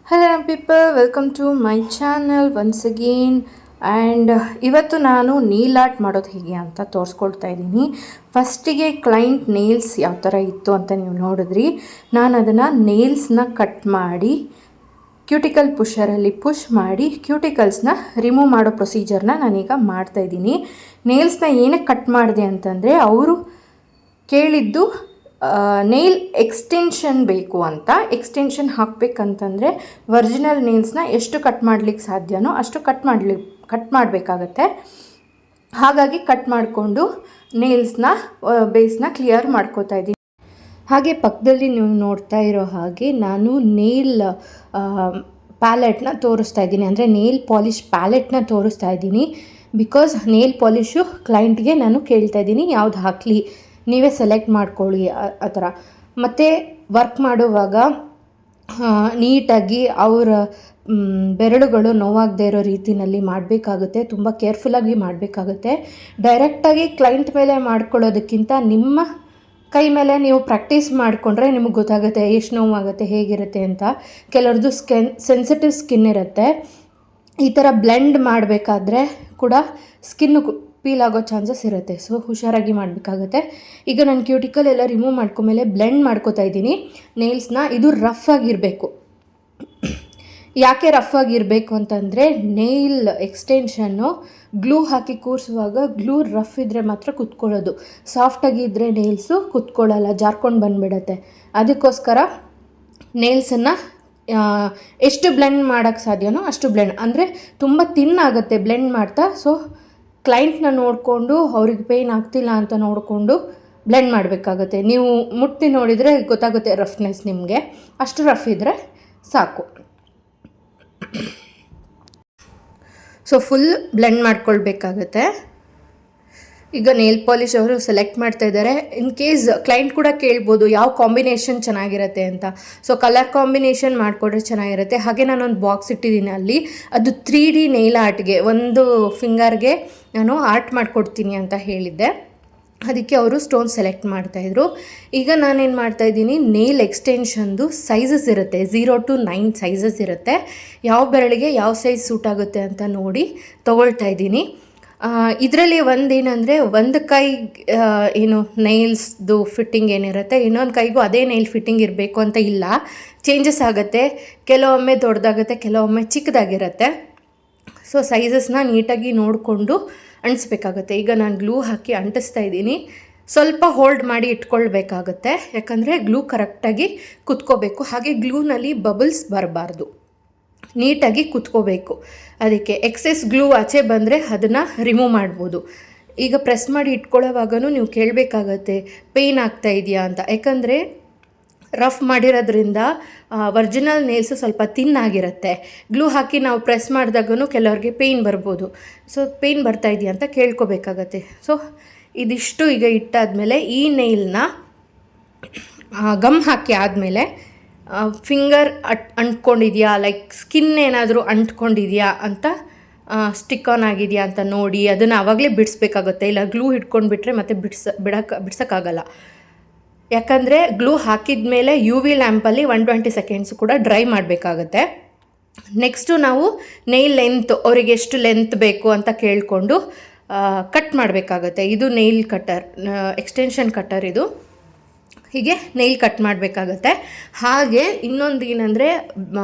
Hello people, welcome to my channel once again. And ಇವತ್ತು ನಾನು Neel art ಮಾಡೋದು ಹೇಗೆ ಅಂತ ತೋರಿಸ್ಕೊಳ್ತಾ ಇದ್ದೀನಿ. ಫಸ್ಟಿಗೆ ಕ್ಲೈಂಟ್ ನೇಲ್ಸ್ ಯಾವ ಥರ ಇತ್ತು ಅಂತ ನೀವು ನೋಡಿದ್ರಿ. ನಾನು ಅದನ್ನು ನೇಲ್ಸ್ನ ಕಟ್ ಮಾಡಿ ಕ್ಯೂಟಿಕಲ್ ಪುಷರಲ್ಲಿ ಪುಷ್ ಮಾಡಿ ಕ್ಯೂಟಿಕಲ್ಸ್ನ ರಿಮೂವ್ ಮಾಡೋ ಪ್ರೊಸೀಜರ್ನ ನಾನೀಗ ಮಾಡ್ತಾಯಿದ್ದೀನಿ. ನೇಲ್ಸ್ನ ಏನಕ್ಕೆ ಕಟ್ ಮಾಡಿದೆ ಅಂತಂದರೆ ಅವರು ಕೇಳಿದ್ದು ನೇಲ್ ಎಕ್ಸ್ಟೆನ್ಷನ್ ಬೇಕು ಅಂತ. ಎಕ್ಸ್ಟೆನ್ಷನ್ ಹಾಕಬೇಕಂತಂದರೆ ಒರಿಜಿನಲ್ ನೇಲ್ಸ್ನ ಎಷ್ಟು ಕಟ್ ಮಾಡಲಿಕ್ಕೆ ಸಾಧ್ಯನೋ ಅಷ್ಟು ಕಟ್ ಮಾಡಬೇಕಾಗತ್ತೆ. ಹಾಗಾಗಿ ಕಟ್ ಮಾಡಿಕೊಂಡು ನೇಲ್ಸ್ನ ಬೇಸ್ನ ಕ್ಲಿಯರ್ ಮಾಡ್ಕೋತಾ ಇದ್ದೀನಿ. ಹಾಗೆ ಪಕ್ಕದಲ್ಲಿ ನೀವು ನೋಡ್ತಾ ಇರೋ ಹಾಗೆ ನಾನು ನೇಲ್ ಪ್ಯಾಲೆಟ್ನ ತೋರಿಸ್ತಾ ಇದ್ದೀನಿ, ಅಂದರೆ ನೇಲ್ ಪಾಲಿಷ್ ಪ್ಯಾಲೆಟ್ನ ತೋರಿಸ್ತಾ ಇದ್ದೀನಿ. ಬಿಕಾಸ್ ನೇಲ್ ಪಾಲಿಶು ಕ್ಲೈಂಟ್ಗೆ ನಾನು ಕೇಳ್ತಾ ಇದ್ದೀನಿ ಯಾವ್ದು ಹಾಕಲಿ, ನೀವೇ ಸೆಲೆಕ್ಟ್ ಮಾಡ್ಕೊಳ್ಳಿ ಆ ಥರ. ಮತ್ತು ವರ್ಕ್ ಮಾಡುವಾಗ ನೀಟಾಗಿ ಅವರ ಬೆರಳುಗಳು ನೋವಾಗದೇ ಇರೋ ರೀತಿಯಲ್ಲಿ ಮಾಡಬೇಕಾಗುತ್ತೆ. ತುಂಬ ಕೇರ್ಫುಲ್ಲಾಗಿ ಮಾಡಬೇಕಾಗುತ್ತೆ. ಡೈರೆಕ್ಟಾಗಿ ಕ್ಲೈಂಟ್ ಮೇಲೆ ಮಾಡ್ಕೊಳ್ಳೋದಕ್ಕಿಂತ ನಿಮ್ಮ ಕೈ ಮೇಲೆ ನೀವು ಪ್ರಾಕ್ಟೀಸ್ ಮಾಡಿಕೊಂಡ್ರೆ ನಿಮಗೆ ಗೊತ್ತಾಗುತ್ತೆ ಎಷ್ಟು ನೋವಾಗುತ್ತೆ, ಹೇಗಿರುತ್ತೆ ಅಂತ. ಕೆಲವ್ರದ್ದು ಸೆನ್ಸಿಟಿವ್ ಸ್ಕಿನ್ ಇರುತ್ತೆ. ಈ ಥರ ಬ್ಲೆಂಡ್ ಮಾಡಬೇಕಾದ್ರೆ ಕೂಡ ಸ್ಕಿನ್ನು ಪೀಲ್ ಆಗೋ ಚಾನ್ಸಸ್ ಇರುತ್ತೆ. ಸೊ ಹುಷಾರಾಗಿ ಮಾಡಬೇಕಾಗುತ್ತೆ. ಈಗ ನಾನು ಕ್ಯೂಟಿಕಲ್ ಎಲ್ಲ ರಿಮೂವ್ ಮಾಡ್ಕೊಂಡ್ಮೇಲೆ ಬ್ಲೆಂಡ್ ಮಾಡ್ಕೋತಾ ಇದ್ದೀನಿ ನೇಲ್ಸ್ನ. ಇದು ರಫ್ ಆಗಿರಬೇಕು. ಯಾಕೆ ರಫ್ ಆಗಿರಬೇಕು ಅಂತಂದರೆ ನೇಲ್ ಎಕ್ಸ್ಟೆನ್ಷನ್ನು ಗ್ಲೂ ಹಾಕಿ ಕೂರಿಸುವಾಗ ಗ್ಲೂ ರಫ್ ಇದ್ದರೆ ಮಾತ್ರ ಕುತ್ಕೊಳ್ಳೋದು. ಸಾಫ್ಟಾಗಿದ್ದರೆ ನೇಲ್ಸು ಕುತ್ಕೊಳ್ಳಲ್ಲ, ಜಾರ್ಕೊಂಡು ಬಂದುಬಿಡತ್ತೆ. ಅದಕ್ಕೋಸ್ಕರ ನೇಲ್ಸನ್ನು ಎಷ್ಟು ಬ್ಲೆಂಡ್ ಮಾಡೋಕ್ಕೆ ಸಾಧ್ಯನೋ ಅಷ್ಟು ಬ್ಲೆಂಡ್, ಅಂದರೆ ತುಂಬ ತಿನ್ನಾಗುತ್ತೆ ಬ್ಲೆಂಡ್ ಮಾಡ್ತಾ. ಸೊ ಕ್ಲೈಂಟ್ನ ನೋಡಿಕೊಂಡು ಅವ್ರಿಗೆ ಪೇಯ್ನ್ ಆಗ್ತಿಲ್ಲ ಅಂತ ನೋಡಿಕೊಂಡು ಬ್ಲೆಂಡ್ ಮಾಡಬೇಕಾಗುತ್ತೆ. ನೀವು ಮುಟ್ಟಿ ನೋಡಿದರೆ ಗೊತ್ತಾಗುತ್ತೆ ರಫ್ನೆಸ್ ನಿಮಗೆ. ಅಷ್ಟು ರಫ್ ಇದ್ದರೆ ಸಾಕು. ಸೊ ಫುಲ್ ಬ್ಲೆಂಡ್ ಮಾಡ್ಕೊಳ್ಬೇಕಾಗತ್ತೆ. ಈಗ ನೇಲ್ ಪಾಲಿಶ್ ಅವರು ಸೆಲೆಕ್ಟ್ ಮಾಡ್ತಾ ಇದ್ದಾರೆ. ಇನ್ ಕೇಸ್ ಕ್ಲೈಂಟ್ ಕೂಡ ಕೇಳ್ಬೋದು ಯಾವ ಕಾಂಬಿನೇಷನ್ ಚೆನ್ನಾಗಿರುತ್ತೆ ಅಂತ. ಸೊ ಕಲರ್ ಕಾಂಬಿನೇಷನ್ ಮಾಡಿಕೊಡ್ರೆ ಚೆನ್ನಾಗಿರುತ್ತೆ. ಹಾಗೆ ನಾನೊಂದು ಬಾಕ್ಸ್ ಇಟ್ಟಿದ್ದೀನಿ ಅಲ್ಲಿ, ಅದು 3D ನೇಲ್ ಆರ್ಟ್ಗೆ ಒಂದು ಫಿಂಗರ್ಗೆ ನಾನು ಆರ್ಟ್ ಮಾಡಿಕೊಡ್ತೀನಿ ಅಂತ ಹೇಳಿದ್ದೆ. ಅದಕ್ಕೆ ಅವರು ಸ್ಟೋನ್ ಸೆಲೆಕ್ಟ್ ಮಾಡ್ತಾಯಿದ್ರು. ಈಗ ನಾನೇನು ಮಾಡ್ತಾಯಿದ್ದೀನಿ, ನೇಲ್ ಎಕ್ಸ್ಟೆನ್ಷನ್ದು ಸೈಜಸ್ ಇರುತ್ತೆ, 0 to 9 ಸೈಜಸ್ ಇರುತ್ತೆ. ಯಾವ ಬೆರಳಿಗೆ ಯಾವ ಸೈಜ್ ಸೂಟ್ ಆಗುತ್ತೆ ಅಂತ ನೋಡಿ ತೊಗೊಳ್ತಾ ಇದ್ದೀನಿ. ಇದರಲ್ಲಿ ಒಂದೇನೆಂದರೆ, ಒಂದು ಕೈ ಏನು ನೈಲ್ಸ್ದು ಫಿಟ್ಟಿಂಗ್ ಏನಿರುತ್ತೆ, ಇನ್ನೊಂದು ಕೈಗೂ ಅದೇ ನೈಲ್ ಫಿಟ್ಟಿಂಗ್ ಇರಬೇಕು ಅಂತ ಇಲ್ಲ. ಚೇಂಜಸ್ ಆಗುತ್ತೆ. ಕೆಲವೊಮ್ಮೆ ದೊಡ್ಡದಾಗುತ್ತೆ, ಕೆಲವೊಮ್ಮೆ ಚಿಕ್ಕದಾಗಿರುತ್ತೆ. ಸೊ ಸೈಜಸ್ನ ನೀಟಾಗಿ ನೋಡಿಕೊಂಡು ಅಂಟಿಸ್ಬೇಕಾಗತ್ತೆ. ಈಗ ನಾನು ಗ್ಲೂ ಹಾಕಿ ಅಂಟಿಸ್ತಾ ಇದ್ದೀನಿ. ಸ್ವಲ್ಪ ಹೋಲ್ಡ್ ಮಾಡಿ ಇಟ್ಕೊಳ್ಬೇಕಾಗತ್ತೆ, ಯಾಕಂದರೆ ಗ್ಲೂ ಕರೆಕ್ಟಾಗಿ ಕುತ್ಕೋಬೇಕು. ಹಾಗೆ ಗ್ಲೂನಲ್ಲಿ ಬಬಲ್ಸ್ ಬರಬಾರ್ದು, ನೀಟಾಗಿ ಕುತ್ಕೋಬೇಕು. ಅದಕ್ಕೆ ಎಕ್ಸೆಸ್ ಗ್ಲೂ ಆಚೆ ಬಂದರೆ ಅದನ್ನು ರಿಮೂವ್ ಮಾಡ್ಬೋದು. ಈಗ ಪ್ರೆಸ್ ಮಾಡಿ ಇಟ್ಕೊಳ್ಳೋವಾಗೂ ನೀವು ಕೇಳಬೇಕಾಗತ್ತೆ ಪೇಯ್ನ್ ಆಗ್ತಾ ಇದೆಯಾ ಅಂತ. ಯಾಕಂದರೆ ರಫ್ ಮಾಡಿರೋದ್ರಿಂದ ಒರಿಜಿನಲ್ ನೇಲ್ಸು ಸ್ವಲ್ಪ ತಿನ್ನಾಗಿರುತ್ತೆ. ಗ್ಲೂ ಹಾಕಿ ನಾವು ಪ್ರೆಸ್ ಮಾಡಿದಾಗೂ ಕೆಲವ್ರಿಗೆ ಪೇಯ್ನ್ ಬರ್ಬೋದು. ಸೊ ಪೇಯ್ನ್ ಬರ್ತಾ ಇದೆಯಾ ಅಂತ ಕೇಳ್ಕೊಬೇಕಾಗತ್ತೆ. ಸೊ ಇದಿಷ್ಟು ಈಗ ಇಟ್ಟಾದಮೇಲೆ ಈ ನೇಲ್ನ ಗಮ್ ಹಾಕಿ ಆದಮೇಲೆ ಫಿಂಗರ್ ಅಂಟ್ಕೊಂಡಿದೆಯಾ, ಲೈಕ್ ಸ್ಕಿನ್ ಏನಾದರೂ ಅಂಟ್ಕೊಂಡಿದೆಯಾ ಅಂತ, ಸ್ಟಿಕ್ ಆನ್ ಆಗಿದೆಯಾ ಅಂತ ನೋಡಿ ಅದನ್ನು ಆವಾಗಲೇ ಬಿಡಿಸ್ಬೇಕಾಗುತ್ತೆ. ಇಲ್ಲ ಗ್ಲೂ ಹಿಡ್ಕೊಂಡು ಮತ್ತೆ ಬಿಡ್ಸೋಕ್ಕಾಗಲ್ಲ. ಯಾಕಂದರೆ ಗ್ಲೂ ಹಾಕಿದ ಮೇಲೆ UV ಲ್ಯಾಂಪಲ್ಲಿ 120 ಸೆಕೆಂಡ್ಸ್ ಕೂಡ ಡ್ರೈ ಮಾಡಬೇಕಾಗತ್ತೆ. ನೆಕ್ಸ್ಟು ನಾವು ನೇಲ್ ಲೆಂತ್, ಅವರಿಗೆ ಎಷ್ಟು ಲೆಂತ್ ಬೇಕು ಅಂತ ಕೇಳಿಕೊಂಡು ಕಟ್ ಮಾಡಬೇಕಾಗತ್ತೆ. ಇದು ನೇಲ್ ಕಟ್ಟರ್, ಎಕ್ಸ್ಟೆನ್ಷನ್ ಕಟ್ಟರ್ ಇದು. ಹೀಗೆ ನೇಲ್ ಕಟ್ ಮಾಡಬೇಕಾಗತ್ತೆ. ಹಾಗೆ ಇನ್ನೊಂದು ಏನಂದರೆ,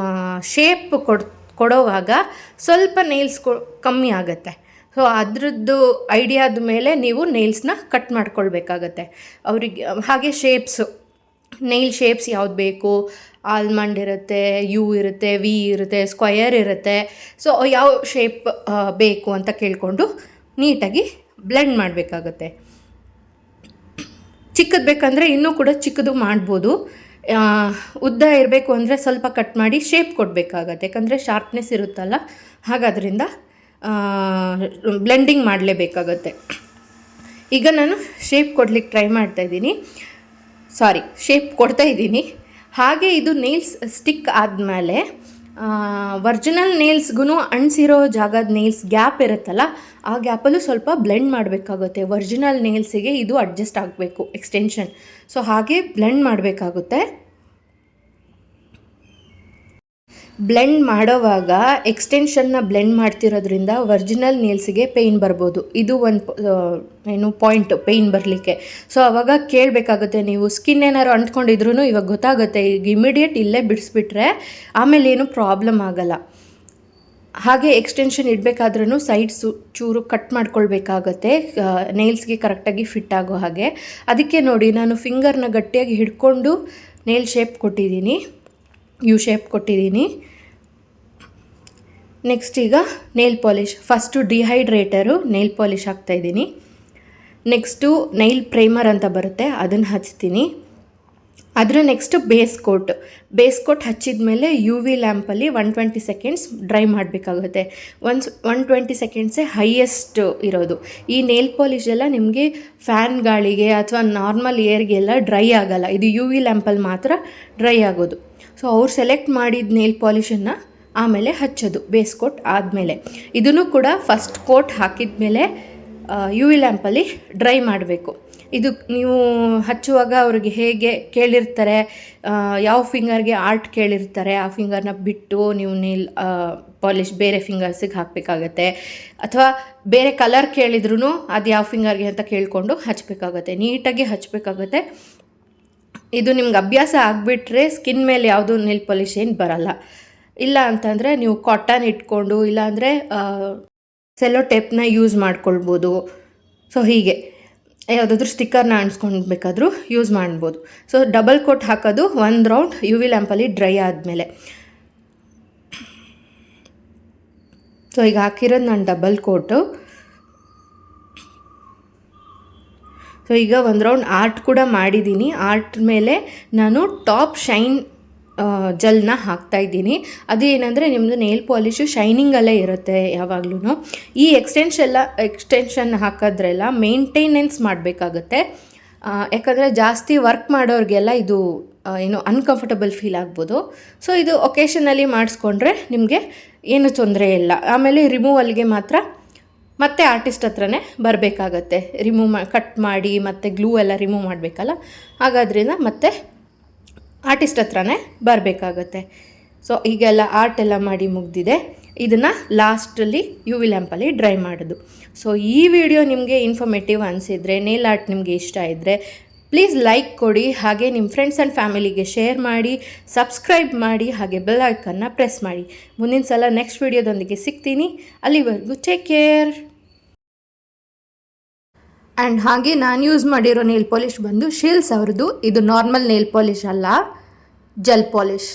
ಶೇಪ್ ಕೊಡೋವಾಗ ಸ್ವಲ್ಪ ನೇಲ್ಸ್ ಕಮ್ಮಿ ಆಗುತ್ತೆ. ಸೊ ಅದರದ್ದು ಐಡಿಯಾದ ಮೇಲೆ ನೀವು ನೇಲ್ಸ್ನ ಕಟ್ ಮಾಡ್ಕೊಳ್ಬೇಕಾಗತ್ತೆ ಅವರಿಗೆ. ಹಾಗೆ ಶೇಪ್ಸು, ನೇಲ್ ಶೇಪ್ಸ್ ಯಾವ್ದು ಬೇಕು, ಆಲ್ಮಂಡ್ ಇರುತ್ತೆ, U ಇರುತ್ತೆ, V ಇರುತ್ತೆ, ಸ್ಕ್ವಯರ್ ಇರುತ್ತೆ. ಸೊ ಯಾವ ಶೇಪ್ ಬೇಕು ಅಂತ ಕೇಳಿಕೊಂಡು ನೀಟಾಗಿ ಬ್ಲೆಂಡ್ ಮಾಡಬೇಕಾಗತ್ತೆ. ಚಿಕ್ಕದು ಬೇಕಂದರೆ ಇನ್ನೂ ಕೂಡ ಚಿಕ್ಕದು ಮಾಡ್ಬೋದು. ಉದ್ದ ಇರಬೇಕು ಅಂದರೆ ಸ್ವಲ್ಪ ಕಟ್ ಮಾಡಿ ಶೇಪ್ ಕೊಡಬೇಕಾಗತ್ತೆ. ಯಾಕಂದರೆ ಶಾರ್ಪ್ನೆಸ್ ಇರುತ್ತಲ್ಲ, ಹಾಗಾದ್ರಿಂದ ಬ್ಲೆಂಡಿಂಗ್ ಮಾಡಲೇಬೇಕಾಗತ್ತೆ. ಈಗ ನಾನು ಶೇಪ್ ಕೊಡ್ಲಿಕ್ಕೆ ಟ್ರೈ ಮಾಡ್ತಾಯಿದ್ದೀನಿ, ಶೇಪ್ ಕೊಡ್ತಾಯಿದ್ದೀನಿ. ಹಾಗೆ ಇದು ನೇಲ್ಸ್ ಸ್ಟಿಕ್ ಆದಮೇಲೆ ಒರಿಜಿನಲ್ ನೇಲ್ಸ್ಗೂ ಅಂಟಿಸಿರೋ ಜಾಗದ ನೇಲ್ಸ್ ಗ್ಯಾಪ್ ಇರುತ್ತಲ್ಲ, ಆ ಗ್ಯಾಪಲ್ಲೂ ಸ್ವಲ್ಪ ಬ್ಲೆಂಡ್ ಮಾಡಬೇಕಾಗುತ್ತೆ. ಒರಿಜಿನಲ್ ನೇಲ್ಸಿಗೆ ಇದು ಅಡ್ಜಸ್ಟ್ ಆಗಬೇಕು ಎಕ್ಸ್ಟೆನ್ಷನ್. ಸೊ ಹಾಗೆ ಬ್ಲೆಂಡ್ ಮಾಡಬೇಕಾಗುತ್ತೆ. ಬ್ಲೆಂಡ್ ಮಾಡೋವಾಗ ಎಕ್ಸ್ಟೆನ್ಷನ್ನ ಬ್ಲೆಂಡ್ ಮಾಡ್ತಿರೋದ್ರಿಂದ ಒರಿಜಿನಲ್ ನೇಲ್ಸಿಗೆ ಪೇಯ್ನ್ ಬರ್ಬೋದು. ಇದು ಒಂದು ಪಾಯಿಂಟ್ ಪೇಯ್ನ್ ಬರಲಿಕ್ಕೆ. ಸೊ ಆವಾಗ ಕೇಳಬೇಕಾಗುತ್ತೆ, ನೀವು ಸ್ಕಿನ್ ಏನಾದ್ರು ಅಂಟ್ಕೊಂಡಿದ್ರು ಇವಾಗ ಗೊತ್ತಾಗುತ್ತೆ. ಈಗ ಇಮಿಡಿಯೇಟ್ ಇಲ್ಲೇ ಬಿಡಿಸ್ಬಿಟ್ರೆ ಆಮೇಲೆ ಏನು ಪ್ರಾಬ್ಲಮ್ ಆಗಲ್ಲ. ಹಾಗೆ ಎಕ್ಸ್ಟೆನ್ಷನ್ ಇಡಬೇಕಾದ್ರೂ ಸೈಡ್ಸು ಚೂರು ಕಟ್ ಮಾಡ್ಕೊಳ್ಬೇಕಾಗತ್ತೆ, ನೇಲ್ಸ್ಗೆ ಕರೆಕ್ಟಾಗಿ ಫಿಟ್ ಆಗೋ ಹಾಗೆ. ಅದಕ್ಕೆ ನೋಡಿ, ನಾನು ಫಿಂಗರ್ನ ಗಟ್ಟಿಯಾಗಿ ಹಿಡ್ಕೊಂಡು ನೇಲ್ ಶೇಪ್ ಕೊಟ್ಟಿದ್ದೀನಿ, ಯು ಶೇಪ್ ಕೊಟ್ಟಿದ್ದೀನಿ. ನೆಕ್ಸ್ಟ್ ಈಗ nail polish. First dehydrator nail polish ಹಾಕ್ತಾಯಿದ್ದೀನಿ. ನೆಕ್ಸ್ಟು ನೈಲ್ ಪ್ರೈಮರ್ ಅಂತ ಬರುತ್ತೆ, ಅದನ್ನು ಹಚ್ತೀನಿ. ಅದರ ನೆಕ್ಸ್ಟ್ ಬೇಸ್ ಕೋಟ್ ಹಚ್ಚಿದ ಮೇಲೆ ಯು ವಿ ಲ್ಯಾಂಪಲ್ಲಿ 120 ಸೆಕೆಂಡ್ಸ್ ಡ್ರೈ ಮಾಡಬೇಕಾಗುತ್ತೆ. 120 ಸೆಕೆಂಡ್ಸೇ ಹೈಯೆಸ್ಟ್ ಇರೋದು. ಈ ನೇಲ್ ಪಾಲಿಷ್ ಎಲ್ಲ ನಿಮಗೆ ಫ್ಯಾನ್ ಗಾಳಿಗೆ ಅಥವಾ ನಾರ್ಮಲ್ ಏರ್ಗೆಲ್ಲ ಡ್ರೈ ಆಗೋಲ್ಲ, ಇದು ಯು ವಿ ಲ್ಯಾಂಪಲ್ಲಿ ಮಾತ್ರ ಡ್ರೈ ಆಗೋದು. ಸೊ ಅವ್ರು ಸೆಲೆಕ್ಟ್ ಮಾಡಿದ ನೇಲ್ ಪಾಲಿಷನ್ನು ಆಮೇಲೆ ಹಚ್ಚೋದು ಬೇಸ್ ಕೋಟ್ ಆದಮೇಲೆ. ಇದನ್ನು ಕೂಡ ಫಸ್ಟ್ ಕೋಟ್ ಹಾಕಿದ ಮೇಲೆ ಯು ವಿ ಲ್ಯಾಂಪಲ್ಲಿ ಡ್ರೈ ಮಾಡಬೇಕು. ಇದು ನೀವು ಹಚ್ಚುವಾಗ ಅವ್ರಿಗೆ ಹೇಗೆ ಕೇಳಿರ್ತಾರೆ, ಯಾವ ಫಿಂಗರ್ಗೆ ಆರ್ಟ್ ಕೇಳಿರ್ತಾರೆ ಆ ಫಿಂಗರ್ನ ಬಿಟ್ಟು ನೀವು ನೇಲ್ ಪಾಲಿಷ್ ಬೇರೆ ಫಿಂಗರ್ಸಿಗೆ ಹಾಕಬೇಕಾಗತ್ತೆ. ಅಥವಾ ಬೇರೆ ಕಲರ್ ಕೇಳಿದ್ರೂ ಅದು ಯಾವ ಫಿಂಗರ್ಗೆ ಅಂತ ಕೇಳಿಕೊಂಡು ಹಚ್ಚಬೇಕಾಗತ್ತೆ, ನೀಟಾಗಿ ಹಚ್ಚಬೇಕಾಗತ್ತೆ. ಇದು ನಿಮ್ಗೆ ಅಭ್ಯಾಸ ಆಗಿಬಿಟ್ರೆ ಸ್ಕಿನ್ ಮೇಲೆ ಯಾವುದೂ ನೇಲ್ ಪಾಲಿಷ್ ಏನು ಬರಲ್ಲ. ಇಲ್ಲ ಅಂತಂದರೆ ನೀವು ಕಾಟನ್ ಇಟ್ಕೊಂಡು, ಇಲ್ಲಾಂದರೆ ಸೆಲ್ಲೋ ಟೇಪ್ನ ಯೂಸ್ ಮಾಡ್ಕೊಳ್ಬೋದು. ಸೊ ಹೀಗೆ ಯಾವುದಾದ್ರೂ ಸ್ಟಿಕ್ಕರ್ನ ಅಂಟಿಸ್ಕೊಳ್ಬೇಕಾದ್ರೂ ಯೂಸ್ ಮಾಡ್ಬೋದು. ಸೊ ಡಬಲ್ ಕೋಟ್ ಹಾಕೋದು ಒಂದು ರೌಂಡ್ ಯು ವಿ ಲ್ಯಾಂಪಲ್ಲಿ ಡ್ರೈ ಆದಮೇಲೆ. ಸೊ ಈಗ ಹಾಕಿರೋದು ನಾನು ಡಬಲ್ ಕೋಟು. ಸೊ ಈಗ ಒಂದು ರೌಂಡ್ ಆರ್ಟ್ ಕೂಡ ಮಾಡಿದ್ದೀನಿ. ಆರ್ಟ್ ಮೇಲೆ ನಾನು ಟಾಪ್ ಶೈನ್ ಜೆಲ್ನ ಹಾಕ್ತಾಯಿದ್ದೀನಿ. ಅದು ಏನಂದರೆ ನಿಮ್ಮದು ನೇಲ್ ಪಾಲಿಶು ಶೈನಿಂಗಲ್ಲೇ ಇರುತ್ತೆ ಯಾವಾಗಲೂ. ಈ ಎಕ್ಸ್ಟೆನ್ಷನ್ ಹಾಕೋದ್ರೆಲ್ಲ ಮೇಂಟೈನೆನ್ಸ್ ಮಾಡಬೇಕಾಗತ್ತೆ. ಯಾಕಂದರೆ ಜಾಸ್ತಿ ವರ್ಕ್ ಮಾಡೋರಿಗೆಲ್ಲ ಇದು ಅನ್ಕಂಫರ್ಟಬಲ್ ಫೀಲ್ ಆಗ್ಬೋದು. ಸೊ ಇದು ಒಕೇಶನಲ್ಲಿ ಮಾಡಿಸ್ಕೊಂಡ್ರೆ ನಿಮಗೆ ಏನು ತೊಂದರೆ ಇಲ್ಲ. ಆಮೇಲೆ ರಿಮೂವಲ್ಗೆ ಮಾತ್ರ ಮತ್ತೆ ಆರ್ಟಿಸ್ಟ್ ಹತ್ರನೇ ಬರಬೇಕಾಗತ್ತೆ. ಕಟ್ ಮಾಡಿ ಮತ್ತು ಗ್ಲೂ ಎಲ್ಲ ರಿಮೂವ್ ಮಾಡಬೇಕಲ್ಲ, ಹಾಗಾದ್ರಿಂದ ಮತ್ತೆ ಆರ್ಟಿಸ್ಟ್ ಹತ್ರನೇ ಬರಬೇಕಾಗತ್ತೆ. ಸೊ ಈಗೆಲ್ಲ ಆರ್ಟ್ ಎಲ್ಲ ಮಾಡಿ ಮುಗ್ದಿದೆ. ಇದನ್ನು ಲಾಸ್ಟಲ್ಲಿ ಯು ವಿ ಲ್ಯಾಂಪಲ್ಲಿ ಡ್ರೈ ಮಾಡೋದು. ಸೊ ಈ ವಿಡಿಯೋ ನಿಮಗೆ ಇನ್ಫಾರ್ಮೇಟಿವ್ ಅನಿಸಿದರೆ, ನೇಲ್ ಆರ್ಟ್ ನಿಮಗೆ ಇಷ್ಟ ಇದ್ದರೆ ಪ್ಲೀಸ್ ಲೈಕ್ ಕೊಡಿ. ಹಾಗೆ ನಿಮ್ಮ ಫ್ರೆಂಡ್ಸ್ ಆ್ಯಂಡ್ ಫ್ಯಾಮಿಲಿಗೆ ಶೇರ್ ಮಾಡಿ, ಸಬ್ಸ್ಕ್ರೈಬ್ ಮಾಡಿ, ಹಾಗೆ ಬೆಲ್ ಐಕನ್ನ ಪ್ರೆಸ್ ಮಾಡಿ. ಮುಂದಿನ ಸಲ ನೆಕ್ಸ್ಟ್ ವಿಡಿಯೋದೊಂದಿಗೆ ಸಿಗ್ತೀನಿ. ಅಲ್ಲಿವರೆಗೂ ಟೇಕ್ ಕೇರ್. ಆ್ಯಂಡ್ ಹಾಗೆ ನಾನು ಯೂಸ್ ಮಾಡಿರೋ ನೇಲ್ ಪಾಲಿಷ್ ಬಂದು ಶೀಲ್ಸ್ ಅವ್ರದ್ದು. ಇದು ನಾರ್ಮಲ್ ನೇಲ್ ಪಾಲಿಷ್ ಅಲ್ಲ, ಜೆಲ್ ಪಾಲಿಷ್.